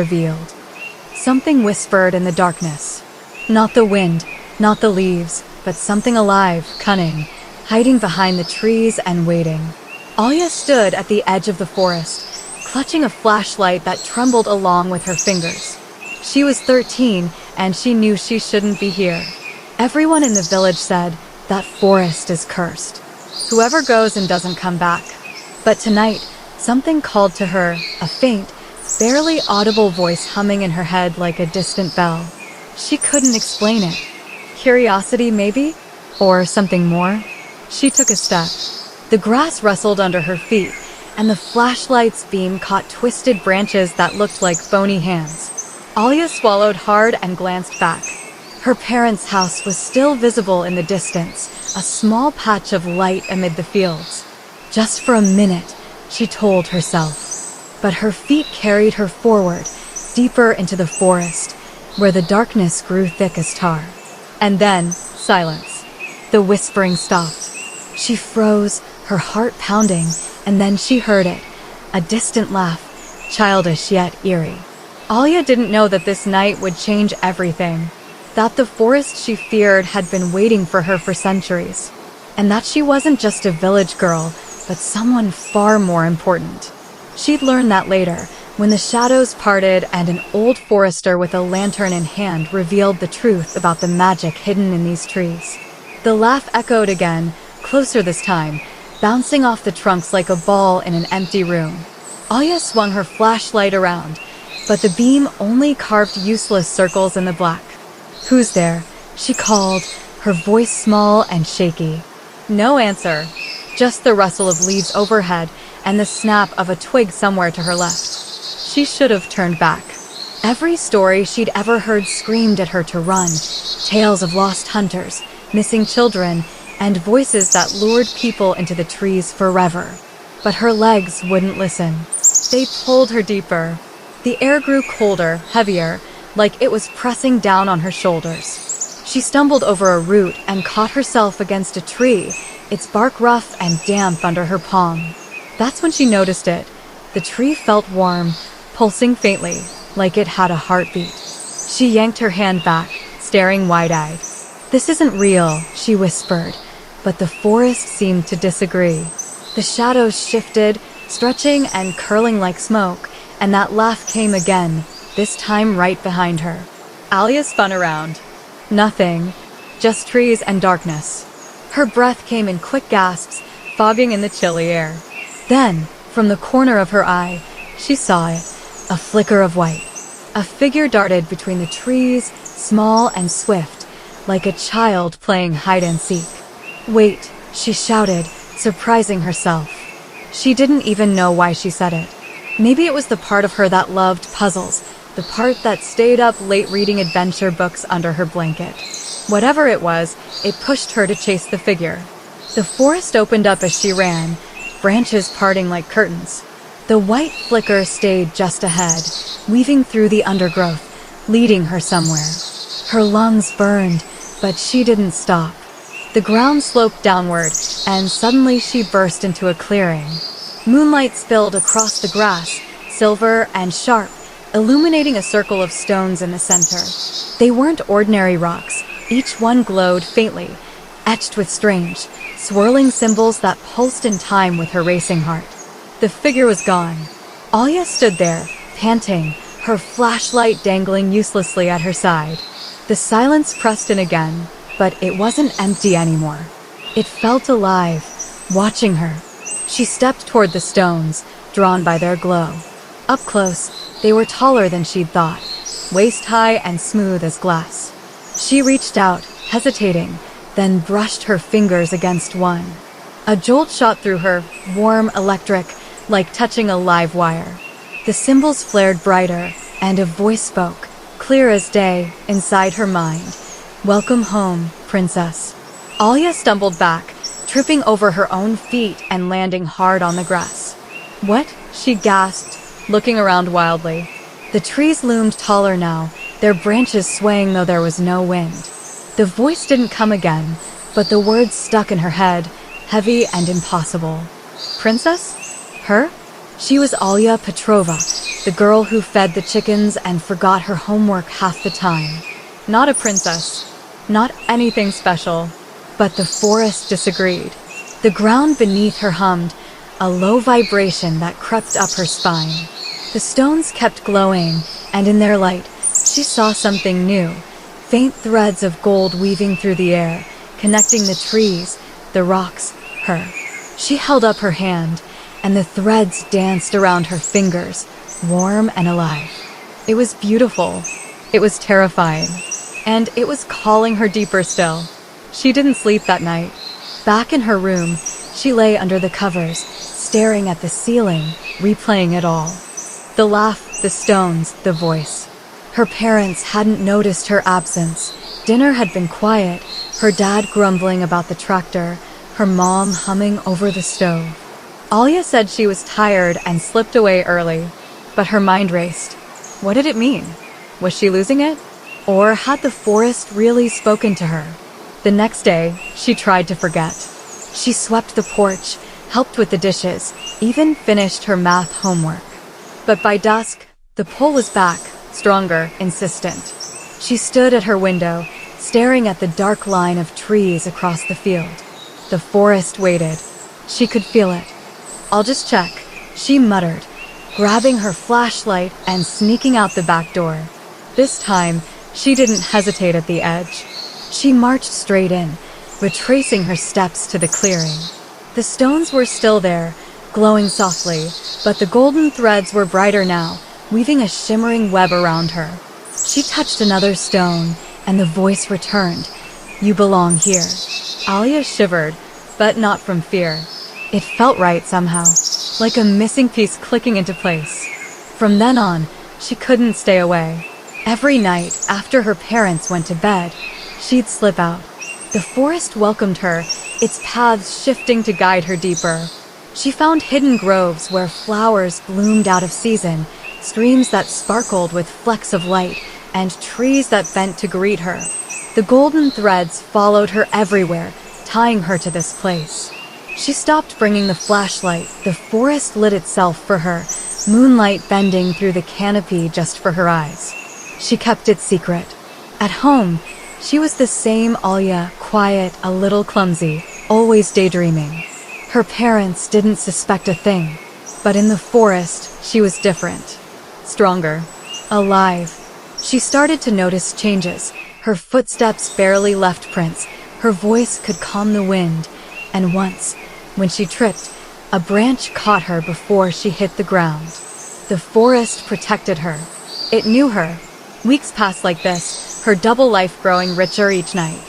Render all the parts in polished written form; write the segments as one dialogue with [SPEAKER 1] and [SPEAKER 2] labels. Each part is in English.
[SPEAKER 1] revealed. Something whispered in the darkness. Not the wind, not the leaves, but something alive, cunning, hiding behind the trees and waiting. Olya stood at the edge of the forest, clutching a flashlight that trembled along with her fingers. She was 13, and she knew she shouldn't be here. Everyone in the village said, "That forest is cursed. Whoever goes and doesn't come back." But tonight, something called to her, a faint, barely audible voice humming in her head like a distant bell. She couldn't explain it. Curiosity, maybe? Or something more? She took a step. The grass rustled under her feet, and the flashlight's beam caught twisted branches that looked like bony hands. Olya swallowed hard and glanced back. Her parents' house was still visible in the distance, a small patch of light amid the fields. Just for a minute, she told herself. But her feet carried her forward, deeper into the forest, where the darkness grew thick as tar. And then, silence. The whispering stopped. She froze, her heart pounding, and then she heard it, a distant laugh, childish yet eerie. Olya didn't know that this night would change everything, that the forest she feared had been waiting for her for centuries, and that she wasn't just a village girl, but someone far more important. She'd learn that later, when the shadows parted and an old forester with a lantern in hand revealed the truth about the magic hidden in these trees. The laugh echoed again, closer this time, bouncing off the trunks like a ball in an empty room. Olya swung her flashlight around, but the beam only carved useless circles in the black. "Who's there?" she called, her voice small and shaky. No answer, just the rustle of leaves overhead and the snap of a twig somewhere to her left. She should have turned back. Every story she'd ever heard screamed at her to run, tales of lost hunters, missing children, and voices that lured people into the trees forever. But her legs wouldn't listen. They pulled her deeper. The air grew colder, heavier, like it was pressing down on her shoulders. She stumbled over a root and caught herself against a tree, its bark rough and damp under her palm. That's when she noticed it. The tree felt warm, pulsing faintly, like it had a heartbeat. She yanked her hand back, staring wide-eyed. "This isn't real," she whispered, but the forest seemed to disagree. The shadows shifted, stretching and curling like smoke, and that laugh came again, this time right behind her. Olya spun around. Nothing, just trees and darkness. Her breath came in quick gasps, fogging in the chilly air. Then, from the corner of her eye, she saw it, a flicker of white. A figure darted between the trees, small and swift, like a child playing hide-and-seek. "Wait," she shouted, surprising herself. She didn't even know why she said it. Maybe it was the part of her that loved puzzles, the part that stayed up late reading adventure books under her blanket. Whatever it was, it pushed her to chase the figure. The forest opened up as she ran, branches parting like curtains. The white flicker stayed just ahead, weaving through the undergrowth, leading her somewhere. Her lungs burned, but she didn't stop. The ground sloped downward, and suddenly she burst into a clearing. Moonlight spilled across the grass, silver and sharp, illuminating a circle of stones in the center. They weren't ordinary rocks. Each one glowed faintly, etched with strange, swirling symbols that pulsed in time with her racing heart. The figure was gone. Olya stood there, panting, her flashlight dangling uselessly at her side. The silence pressed in again, but it wasn't empty anymore. It felt alive, watching her. She stepped toward the stones, drawn by their glow. Up close, they were taller than she'd thought, waist-high and smooth as glass. She reached out, hesitating, then brushed her fingers against one. A jolt shot through her, warm, electric, like touching a live wire. The symbols flared brighter, and a voice spoke, clear as day, inside her mind. "Welcome home, princess." Olya stumbled back, tripping over her own feet and landing hard on the grass. "What?" she gasped, looking around wildly. The trees loomed taller now, their branches swaying though there was no wind. The voice didn't come again, but the words stuck in her head, heavy and impossible. Princess? Her? She was Olya Petrova, the girl who fed the chickens and forgot her homework half the time. Not a princess, not anything special. But the forest disagreed. The ground beneath her hummed, a low vibration that crept up her spine. The stones kept glowing, and in their light, she saw something new. Faint threads of gold weaving through the air, connecting the trees, the rocks, her. She held up her hand, and the threads danced around her fingers, warm and alive. It was beautiful. It was terrifying. And it was calling her deeper still. She didn't sleep that night. Back in her room, she lay under the covers, staring at the ceiling, replaying it all. The laugh, the stones, the voice. Her parents hadn't noticed her absence. Dinner had been quiet, her dad grumbling about the tractor, her mom humming over the stove. Olya said she was tired and slipped away early, but her mind raced. What did it mean? Was she losing it? Or had the forest really spoken to her? The next day, she tried to forget. She swept the porch, helped with the dishes, even finished her math homework. But by dusk, the pull was back, stronger, insistent. She stood at her window, staring at the dark line of trees across the field. The forest waited. She could feel it. "I'll just check," she muttered, grabbing her flashlight and sneaking out the back door. This time, she didn't hesitate at the edge. She marched straight in, retracing her steps to the clearing. The stones were still there, glowing softly, but the golden threads were brighter now, weaving a shimmering web around her. She touched another stone, and the voice returned. "You belong here." Olya shivered, but not from fear. It felt right somehow, like a missing piece clicking into place. From then on, she couldn't stay away. Every night, after her parents went to bed, she'd slip out. The forest welcomed her, its paths shifting to guide her deeper. She found hidden groves where flowers bloomed out of season, streams that sparkled with flecks of light, and trees that bent to greet her. The golden threads followed her everywhere, tying her to this place. She stopped bringing the flashlight. The forest lit itself for her, moonlight bending through the canopy just for her eyes. She kept it secret. At home, she was the same Olya, quiet, a little clumsy, always daydreaming. Her parents didn't suspect a thing. But in the forest, she was different. Stronger. Alive. She started to notice changes. Her footsteps barely left prints. Her voice could calm the wind. And once, when she tripped, a branch caught her before she hit the ground. The forest protected her. It knew her. Weeks passed like this, her double life growing richer each night.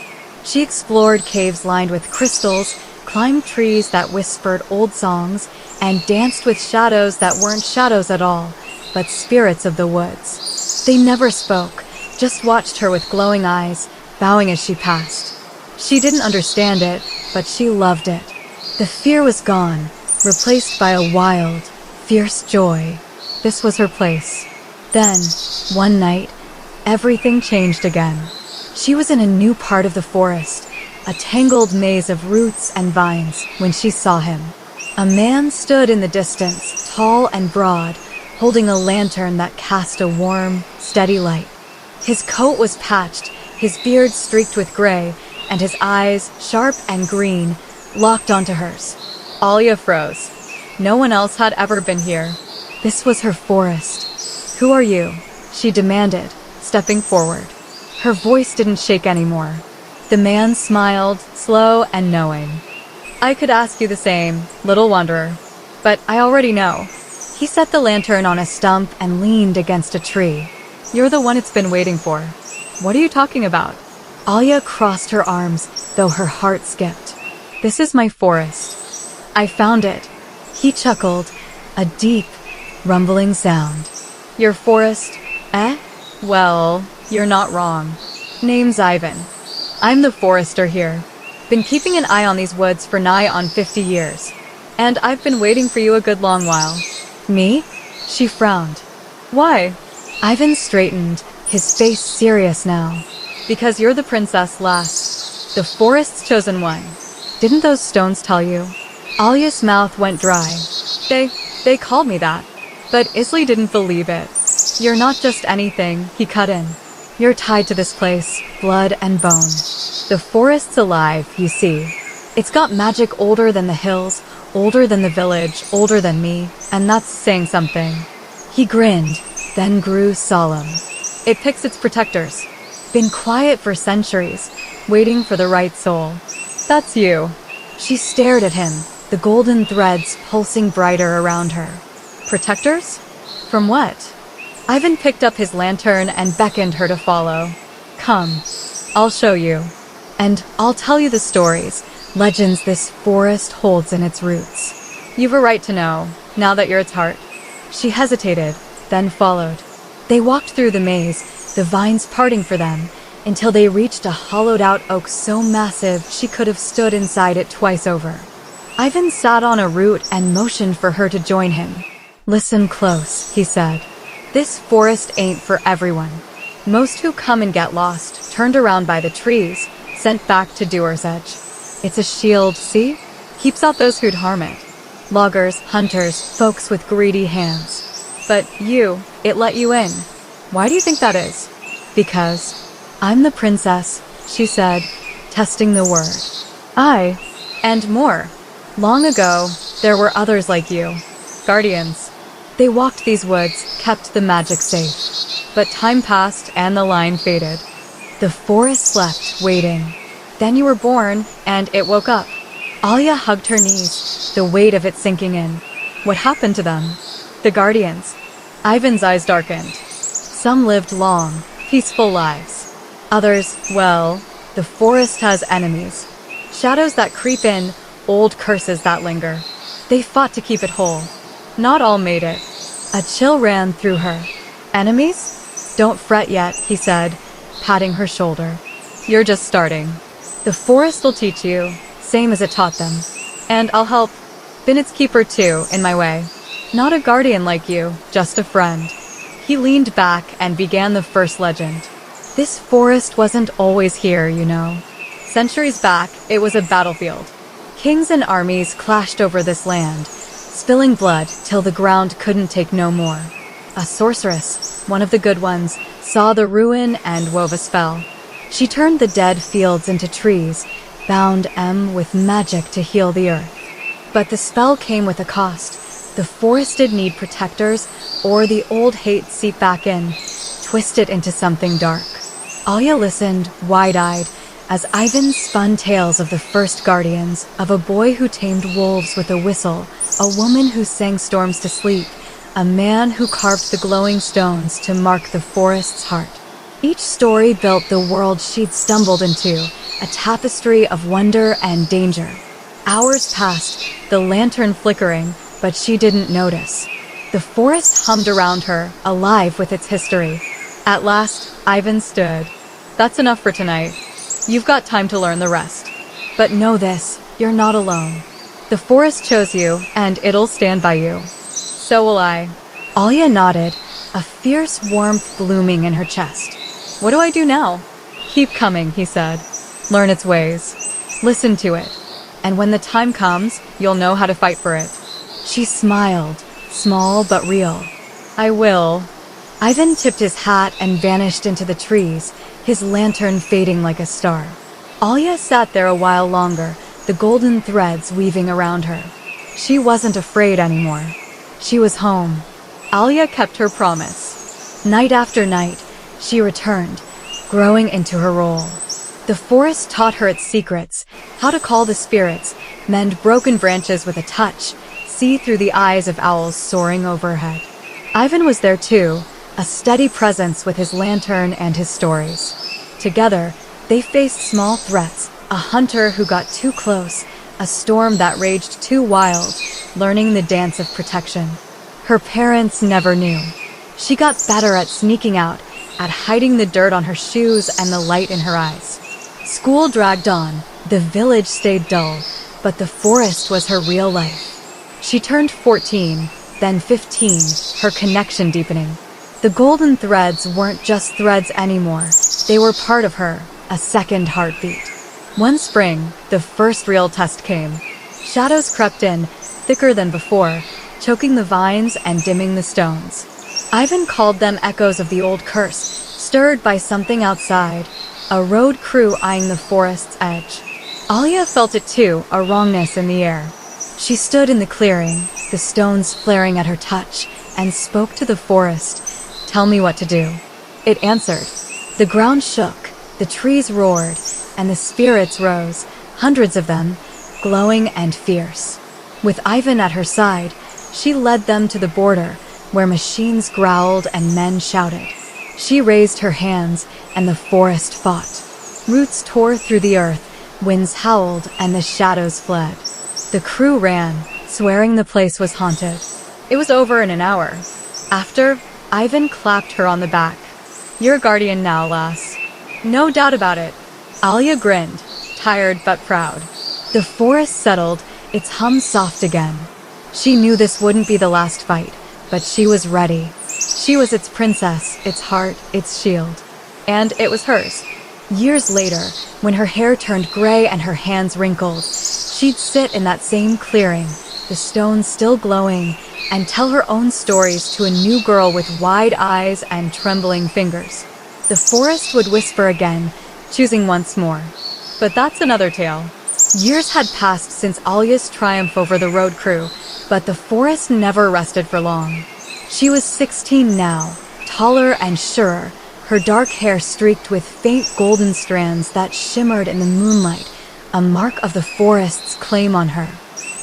[SPEAKER 1] She explored caves lined with crystals, climbed trees that whispered old songs, and danced with shadows that weren't shadows at all, but spirits of the woods. They never spoke, just watched her with glowing eyes, bowing as she passed. She didn't understand it, but she loved it. The fear was gone, replaced by a wild, fierce joy. This was her place. Then, one night, everything changed again. She was in a new part of the forest, a tangled maze of roots and vines, when she saw him. A man stood in the distance, tall and broad, holding a lantern that cast a warm, steady light. His coat was patched, his beard streaked with gray, and his eyes, sharp and green, locked onto hers. Olya froze. No one else had ever been here. This was her forest. "Who are you?" she demanded, stepping forward. Her voice didn't shake anymore. The man smiled, slow and knowing. "I could ask you the same, little wanderer, but I already know." He set the lantern on a stump and leaned against a tree. "You're the one it's been waiting for." "What are you talking about?" Olya crossed her arms, though her heart skipped. "This is my forest. I found it." He chuckled, a deep, rumbling sound. "Your forest, eh? Well, you're not wrong. Name's Ivan. I'm the forester here. Been keeping an eye on these woods for nigh on 50 years. And I've been waiting for you a good long while." "Me?" She frowned. "Why?" Ivan straightened, his face serious now. "Because you're the princess last. The forest's chosen one. Didn't those stones tell you?" Olya's mouth went dry. They called me that. But Isley didn't believe it. You're not just anything, he cut in. You're tied to this place, blood and bone. The forest's alive, you see. It's got magic older than the hills, older than the village, older than me, and that's saying something. He grinned, then grew solemn. It picks its protectors. Been quiet for centuries, waiting for the right soul. That's you. She stared at him, the golden threads pulsing brighter around her. Protectors? From what? Ivan picked up his lantern and beckoned her to follow. Come, I'll show you. And I'll tell you the stories, legends this forest holds in its roots. You've a right to know, now that you're its heart. She hesitated, then followed. They walked through the maze, the vines parting for them, until they reached a hollowed-out oak so massive she could have stood inside it twice over. Ivan sat on a root and motioned for her to join him. Listen close, he said. This forest ain't for everyone. Most who come and get lost, turned around by the trees, sent back to Doer's Edge. It's a shield, see? Keeps out those who'd harm it. Loggers, hunters, folks with greedy hands. But you, it let you in. Why do you think that is? Because I'm the princess, she said, testing the word. And more. Long ago, there were others like you. Guardians. They walked these woods, kept the magic safe. But time passed and the line faded. The forest slept, waiting. Then you were born, and it woke up. Olya hugged her knees, the weight of it sinking in. What happened to them? The guardians. Ivan's eyes darkened. Some lived long, peaceful lives. Others, well, the forest has enemies. Shadows that creep in, old curses that linger. They fought to keep it whole. Not all made it. A chill ran through her. Enemies? Don't fret yet, he said, patting her shoulder. You're just starting. The forest will teach you, same as it taught them. And I'll help. Been its keeper too, in my way. Not a guardian like you, just a friend. He leaned back and began the first legend. This forest wasn't always here, you know. Centuries back, it was a battlefield. Kings and armies clashed over this land, spilling blood till the ground couldn't take no more. A sorceress, one of the good ones, saw the ruin and wove a spell. She turned the dead fields into trees, bound with magic to heal the earth. But the spell came with a cost. The forest did need protectors, or the old hate seep back in, twist it into something dark. Olya listened, wide-eyed, as Ivan spun tales of the first guardians, of a boy who tamed wolves with a whistle, a woman who sang storms to sleep, a man who carved the glowing stones to mark the forest's heart. Each story built the world she'd stumbled into, a tapestry of wonder and danger. Hours passed, the lantern flickering, but she didn't notice. The forest hummed around her, alive with its history. At last, Ivan stood. That's enough for tonight. You've got time to learn the rest. But know this, you're not alone. The forest chose you, and it'll stand by you. So will I. Olya nodded, a fierce warmth blooming in her chest. What do I do now? Keep coming, he said. Learn its ways. Listen to it. And when the time comes, you'll know how to fight for it. She smiled, small but real. I will. Ivan tipped his hat and vanished into the trees, his lantern fading like a star. Olya sat there a while longer, the golden threads weaving around her. She wasn't afraid anymore. She was home. Olya kept her promise. Night after night, she returned, growing into her role. The forest taught her its secrets, how to call the spirits, mend broken branches with a touch, see through the eyes of owls soaring overhead. Ivan was there too, a steady presence with his lantern and his stories. Together, they faced small threats, a hunter who got too close, a storm that raged too wild, learning the dance of protection. Her parents never knew. She got better at sneaking out, at hiding the dirt on her shoes and the light in her eyes. School dragged on, the village stayed dull, but the forest was her real life. She turned 14, then 15, her connection deepening. The golden threads weren't just threads anymore. They were part of her, a second heartbeat. One spring, the first real test came. Shadows crept in, thicker than before, choking the vines and dimming the stones. Ivan called them echoes of the old curse, stirred by something outside, a road crew eyeing the forest's edge. Olya felt it too, a wrongness in the air. She stood in the clearing, the stones flaring at her touch, and spoke to the forest. "Tell me what to do." It answered. The ground shook, the trees roared, and the spirits rose, hundreds of them, glowing and fierce. With Ivan at her side, she led them to the border, where machines growled and men shouted. She raised her hands, and the forest fought. Roots tore through the earth, winds howled, and the shadows fled. The crew ran, swearing the place was haunted. It was over in an hour. After, Ivan clapped her on the back. "You're a guardian now, lass." "No doubt about it." Olya grinned, tired but proud. The forest settled, its hum soft again. She knew this wouldn't be the last fight, but she was ready. She was its princess, its heart, its shield. And it was hers. Years later, when her hair turned gray and her hands wrinkled, she'd sit in that same clearing, the stones still glowing, and tell her own stories to a new girl with wide eyes and trembling fingers. The forest would whisper again, choosing once more. But that's another tale. Years had passed since Olya's triumph over the road crew, but the forest never rested for long. She was 16 now, taller and surer, her dark hair streaked with faint golden strands that shimmered in the moonlight, a mark of the forest's claim on her.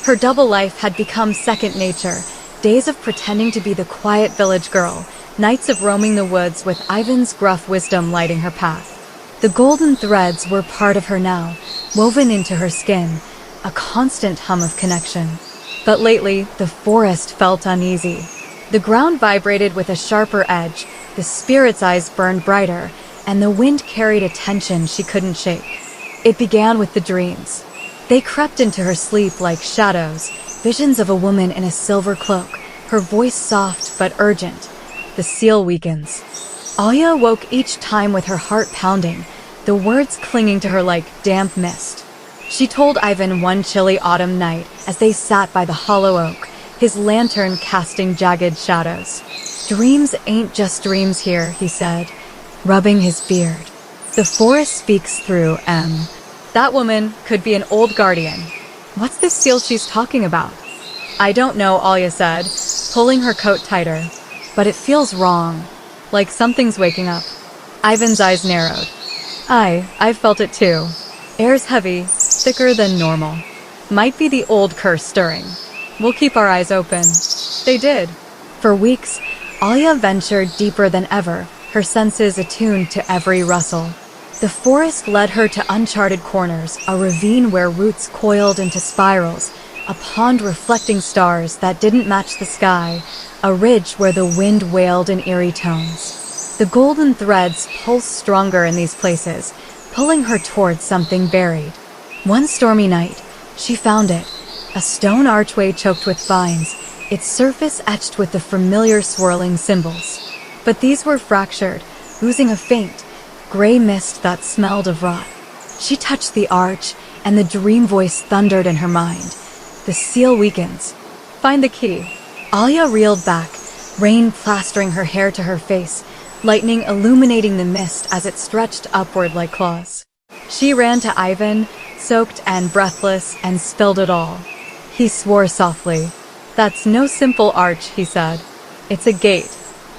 [SPEAKER 1] Her double life had become second nature, days of pretending to be the quiet village girl, nights of roaming the woods with Ivan's gruff wisdom lighting her path. The golden threads were part of her now, woven into her skin, a constant hum of connection. But lately, the forest felt uneasy. The ground vibrated with a sharper edge, the spirit's eyes burned brighter, and the wind carried a tension she couldn't shake. It began with the dreams. They crept into her sleep like shadows, visions of a woman in a silver cloak, her voice soft but urgent. The seal weakens. Olya woke each time with her heart pounding, the words clinging to her like damp mist. She told Ivan one chilly autumn night as they sat by the hollow oak, his lantern casting jagged shadows. "Dreams ain't just dreams here," he said, rubbing his beard. "The forest speaks through M. That woman could be an old guardian. What's this seal she's talking about?" "I don't know," Olya said, pulling her coat tighter. "But it feels wrong, like something's waking up." Ivan's eyes narrowed. I've felt it too. Air's heavy, thicker than normal. Might be the old curse stirring. We'll keep our eyes open." They did. For weeks, Olya ventured deeper than ever, her senses attuned to every rustle. The forest led her to uncharted corners, a ravine where roots coiled into spirals, a pond reflecting stars that didn't match the sky, a ridge where the wind wailed in eerie tones. The golden threads pulsed stronger in these places, pulling her towards something buried. One stormy night, she found it, a stone archway choked with vines, its surface etched with the familiar swirling symbols. But these were fractured, oozing a faint, gray mist that smelled of rot. She touched the arch, and the dream voice thundered in her mind. "The seal weakens. Find the key." Olya reeled back, rain plastering her hair to her face, lightning illuminating the mist as it stretched upward like claws. She ran to Ivan, soaked and breathless, and spilled it all. He swore softly. "That's no simple arch," he said. "It's a gate,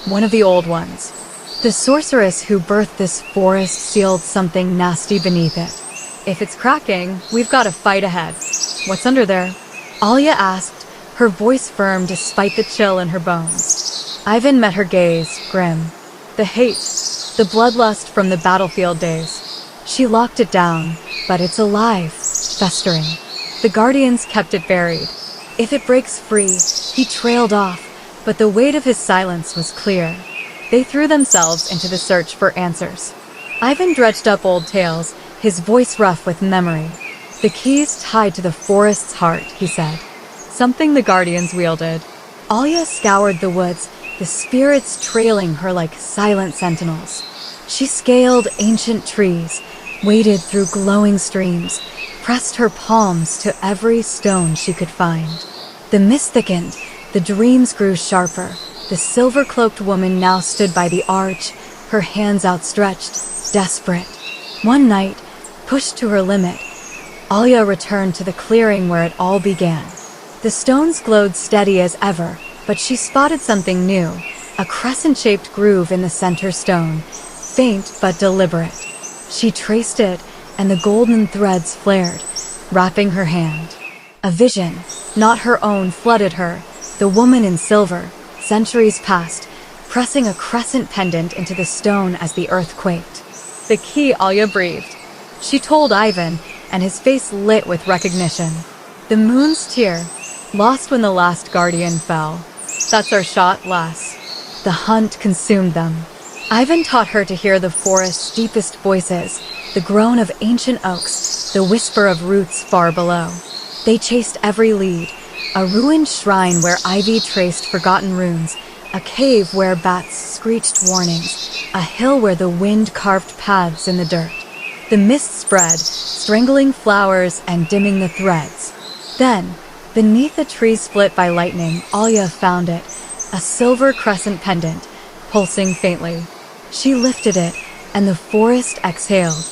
[SPEAKER 1] one of the old ones. The sorceress who birthed this forest sealed something nasty beneath it. If it's cracking, we've got a fight ahead." "What's under there?" Olya asked, her voice firm despite the chill in her bones. Ivan met her gaze, grim. The hate, the bloodlust from the battlefield days. She locked it down, but it's alive, festering. The guardians kept it buried. If it breaks free, he trailed off, but the weight of his silence was clear. They threw themselves into the search for answers. Ivan dredged up old tales, his voice rough with memory. "The key's tied to the forest's heart," he said. Something the guardians wielded. Olya scoured the woods, the spirits trailing her like silent sentinels. She scaled ancient trees, waded through glowing streams, pressed her palms to every stone she could find. The mist thickened, The dreams grew sharper. The silver-cloaked woman now stood by the arch, her hands outstretched, desperate. One night, pushed to her limit, Olya returned to the clearing where it all began. The stones glowed steady as ever, but she spotted something new, a crescent-shaped groove in the center stone, faint but deliberate. She traced it, and the golden threads flared, wrapping her hand. A vision, not her own, flooded her, the woman in silver, centuries past, pressing a crescent pendant into the stone as the earth quaked. The key, Olya breathed. She told Ivan, and his face lit with recognition. The moon's tear, lost when the last guardian fell. That's our shot, lass. The hunt consumed them. Ivan taught her to hear the forest's deepest voices, the groan of ancient oaks, the whisper of roots far below. They chased every lead, a ruined shrine where ivy traced forgotten runes, a cave where bats screeched warnings, a hill where the wind carved paths in the dirt. The mist spread, strangling flowers and dimming the threads. Then, beneath a tree split by lightning, Olya found it, a silver crescent pendant, pulsing faintly. She lifted it, and the forest exhaled,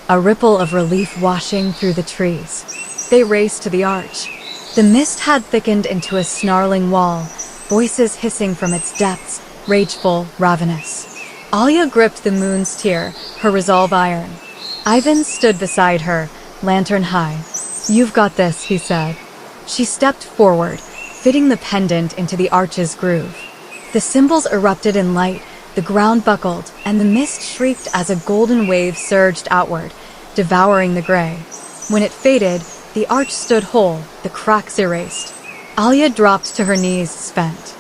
[SPEAKER 1] a ripple of relief washing through the trees. They raced to the arch. The mist had thickened into a snarling wall, voices hissing from its depths, rageful, ravenous. Olya gripped the moon's tear, her resolve iron. Ivan stood beside her, lantern high. "You've got this," he said. She stepped forward, fitting the pendant into the arch's groove. The symbols erupted in light, the ground buckled, and the mist shrieked as a golden wave surged outward, devouring the gray. When it faded, the arch stood whole, the cracks erased. Olya dropped to her knees, spent.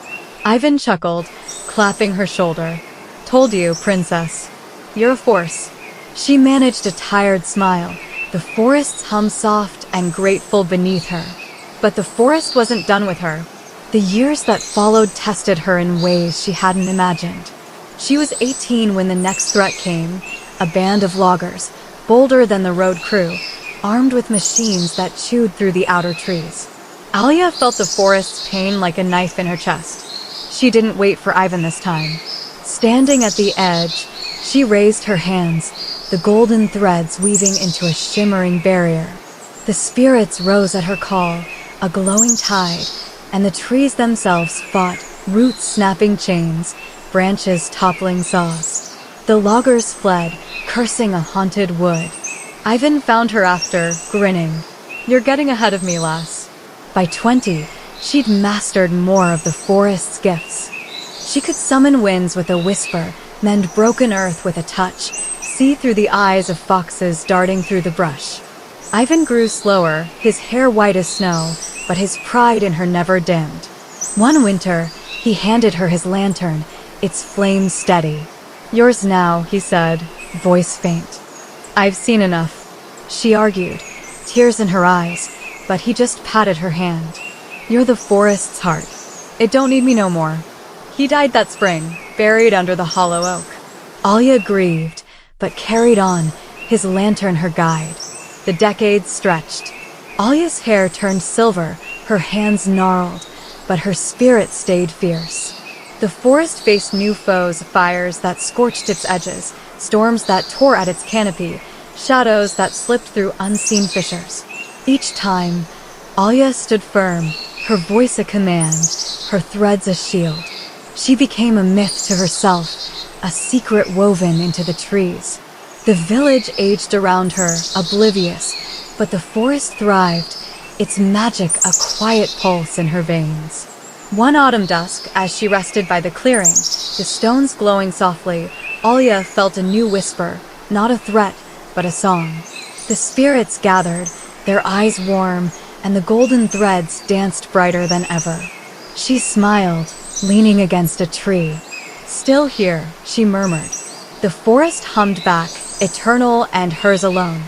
[SPEAKER 1] Ivan chuckled, clapping her shoulder. "Told you, princess. You're a force." She managed a tired smile, the forest's hum soft and grateful beneath her. But the forest wasn't done with her. The years that followed tested her in ways she hadn't imagined. She was 18 when the next threat came, a band of loggers, bolder than the road crew, armed with machines that chewed through the outer trees. Olya felt the forest's pain like a knife in her chest. She didn't wait for Ivan this time. Standing at the edge, she raised her hands, the golden threads weaving into a shimmering barrier. The spirits rose at her call, a glowing tide, and the trees themselves fought, roots snapping chains, branches toppling saws. The loggers fled, cursing a haunted wood. Ivan found her after, grinning. "You're getting ahead of me, lass." By 20, she'd mastered more of the forest's gifts. She could summon winds with a whisper, mend broken earth with a touch, see through the eyes of foxes darting through the brush. Ivan grew slower, his hair white as snow, but his pride in her never dimmed. One winter, he handed her his lantern, its flame steady. "Yours now," he said, voice faint. "I've seen enough," she argued, tears in her eyes, but he just patted her hand. "You're the forest's heart. It don't need me no more." He died that spring, buried under the hollow oak. Olya grieved, but carried on, his lantern her guide. The decades stretched. Olya's hair turned silver, her hands gnarled, but her spirit stayed fierce. The forest faced new foes, fires that scorched its edges, storms that tore at its canopy, shadows that slipped through unseen fissures. Each time, Olya stood firm, her voice a command, her threads a shield. She became a myth to herself, a secret woven into the trees. The village aged around her, oblivious, but the forest thrived, its magic a quiet pulse in her veins. One autumn dusk, as she rested by the clearing, the stones glowing softly, Olya felt a new whisper, not a threat, but a song. The spirits gathered, their eyes warm, and the golden threads danced brighter than ever. She smiled, leaning against a tree. "Still here," she murmured. The forest hummed back, eternal and hers alone.